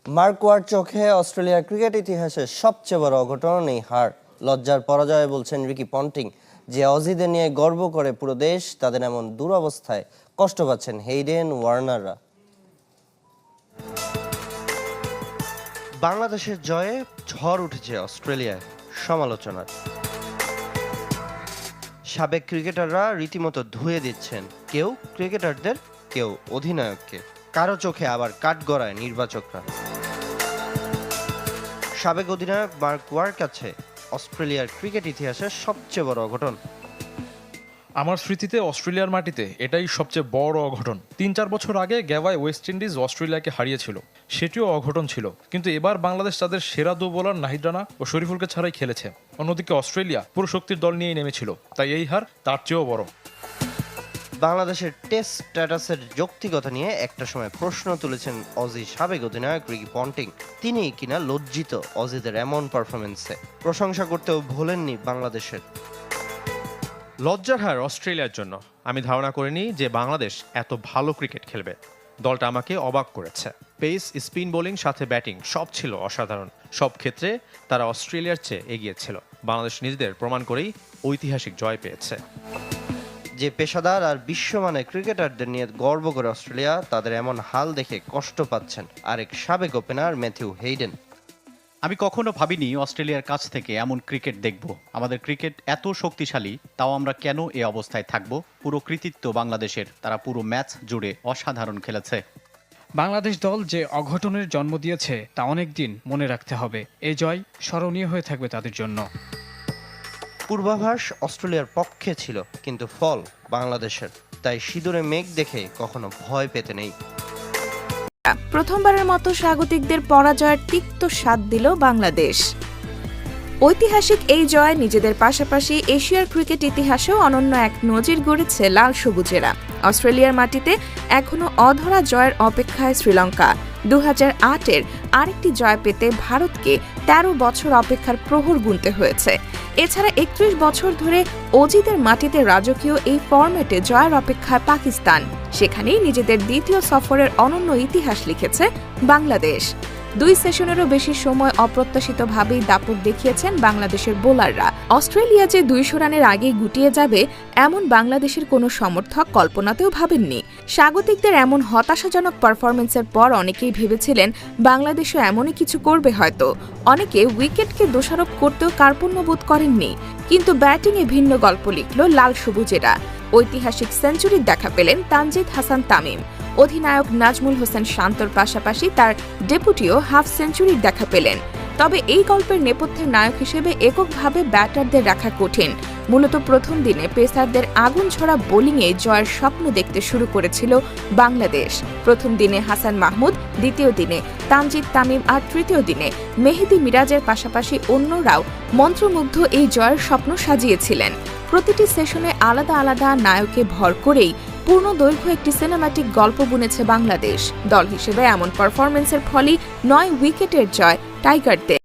মার্কোয়ার চোখে অস্ট্রেলিয়ার ক্রিকেট ইতিহাসের সবচেয়ে বড় অঘটন এই হার। লজ্জার পরাজয় বলছেন রিকি পন্টিং। যে অজিদের নিয়ে গর্ব করে পুরো দেশ, তাদের এমন দুরবস্থায় কষ্ট পাচ্ছেন হেইডেন, ওয়ার্নাররা। বাংলাদেশের জয়ে ঝড় উঠেছে অস্ট্রেলিয়ায় সমালোচনার। সাবেক ক্রিকেটাররা রীতিমতো ধুয়ে দিচ্ছেন, কেউ ক্রিকেটারদের, কেউ অধিনায়ককে। কারো চোখে আবার কাঠগড়ায় নির্বাচকরা। সাবেক অধিনায়ক মার্কোয়ার কাছে অস্ট্রেলিয়ার ক্রিকেট ইতিহাসের সবচেয়ে বড় অঘটন। আমার স্মৃতিতে অস্ট্রেলিয়ার মাটিতে এটাই সবচেয়ে বড় অঘটন। ৩-৪ বছর আগে গ্যাভায় ওয়েস্ট ইন্ডিজ অস্ট্রেলিয়াকে হারিয়েছিল, সেটিও অঘটন ছিল। কিন্তু এবার বাংলাদেশ তাদের সেরা দু বোলার নাহিদ রানা ও শরীফুলকে ছাড়াই খেলেছে। অন্যদিকে অস্ট্রেলিয়া পুরো শক্তির দল নিয়েই নেমেছিল, তাই এই হার তার চেয়েও বড়। বাংলাদেশের টেস্ট স্ট্যাটাসের যৌক্তিকতা নিয়ে একটা সময় প্রশ্ন তুলেছেন অজি সাবেক অধিনায়ক রিকি পন্টিং। তিনি কিনা লজ্জিত অজিদের এমন পারফরমেন্সে, প্রশংসা করতেও ভোলেননি বাংলাদেশের। লজ্জার হার অস্ট্রেলিয়ার জন্য। আমি ধারণা করিনি যে বাংলাদেশ এত ভালো ক্রিকেট খেলবে। দলটা আমাকে অবাক করেছে। পেস, স্পিন বোলিং সাথে ব্যাটিং সব ছিল অসাধারণ। সব ক্ষেত্রে তারা অস্ট্রেলিয়ার চেয়ে এগিয়ে ছিল। বাংলাদেশ নিজেদের প্রমাণ করেই ঐতিহাসিক জয় পেয়েছে। যে পেশাদার আর বিশ্বমানের ক্রিকেটারদের নিয়ে গর্ব করে অস্ট্রেলিয়া, তাদের এমন হাল দেখে কষ্ট পাচ্ছেন আরেক সাবেক ওপেনার ম্যাথিউ হেইডেন। আমি কখনো ভাবিনি অস্ট্রেলিয়ার কাছ থেকে এমন ক্রিকেট দেখব। আমাদের ক্রিকেট এত শক্তিশালী, তাও আমরা কেন এ অবস্থায় থাকব? পুরো কৃতিত্ব বাংলাদেশের। তারা পুরো ম্যাচ জুড়ে অসাধারণ খেলেছে। বাংলাদেশ দল যে অঘটনের জন্ম দিয়েছে তা অনেক দিন মনে রাখতে হবে। এই জয় স্মরণীয় হয়ে থাকবে তাদের জন্য। পূর্বাভাস অস্ট্রেলিয়ার পক্ষে ছিল, কিন্তু ফল বাংলাদেশের। তাই সিঁদুরে মেঘ দেখে কখনো ভয় পেতে নেই। প্রথমবারের মতো স্বাগতিকদের পরাজয়ের তিক্ত স্বাদ দিল বাংলাদেশ। ঐতিহাসিক এই জয় নিজেদের পাশাপাশি এশিয়ার ক্রিকেট ইতিহাসেও অনন্য এক নজির গড়েছে লাল সবুজেরা। অস্ট্রেলিয়ার মাটিতে এখনো অধরা জয়ের অপেক্ষায় শ্রীলঙ্কা। 2008-এর আরেকটি জয় পেতে ভারতকে 13 বছর অপেক্ষার প্রহর গুনতে হয়েছে। এছাড়া 31 বছর ধরে অজিদের মাটিতে রাজকীয় এই ফরম্যাটে জয়ের অপেক্ষায় পাকিস্তান। সেখানেই নিজেদের দ্বিতীয় সফরের অনন্য ইতিহাস লিখেছে বাংলাদেশ। 2 সেশনেরও বেশি সময় অপ্রত্যাশিতভাবেই দাপট দেখিয়েছেন বাংলাদেশের বোলাররা। অস্ট্রেলিয়া যে 200 রানের আগেই গুটিয়ে যাবে, এমন বাংলাদেশের কোনো সমর্থক কল্পনাতেও ভাবেননি। স্বাগতিকদের এমন হতাশাজনক পারফরমেন্সের পর অনেকেই ভেবেছিলেন বাংলাদেশও এমনই কিছু করবে হয়তো। অনেকে উইকেটকে দোষারোপ করতেও কার্পণ্যবোধ করেননি। কিন্তু ব্যাটিংয়ে ভিন্ন গল্প লিখল লাল সবুজেরা। ঐতিহাসিক সেঞ্চুরির দেখা পেলেন তানজিদ হাসান তামিম। অধিনায়ক নাজমুল হোসেন শান্তর পাশাপাশি তার ডেপুটিও হাফ সেঞ্চুরির দেখা পেলেন। তবে এই গল্পের নেপথ্যের নায়ক হিসেবে এককভাবে ব্যাটারদের রাখা কঠিন। মূলত প্রথম দিনে পেসারদের আগুন ঝরা বোলিংয়ে জয়ের স্বপ্ন দেখতে শুরু করেছিল বাংলাদেশ। প্রথম দিনে হাসান মাহমুদ, দ্বিতীয় দিনে তানজিদ তামিম আর তৃতীয় দিনে মেহেদী মিরাজের পাশাপাশি অন্যরাও মন্ত্রমুগ্ধ এই জয়ের স্বপ্ন সাজিয়েছিলেন। প্রতিটি সেশনে আলাদা আলাদা নায়কে ভর করেই পূর্ণ দৈর্ঘ্য একটি সিনেম্যাটিক গল্প বুনেছে বাংলাদেশ। দল হিসেবে এমন পারফরমেন্সের ফলেই 9 উইকেটের জয় টাইগারদের।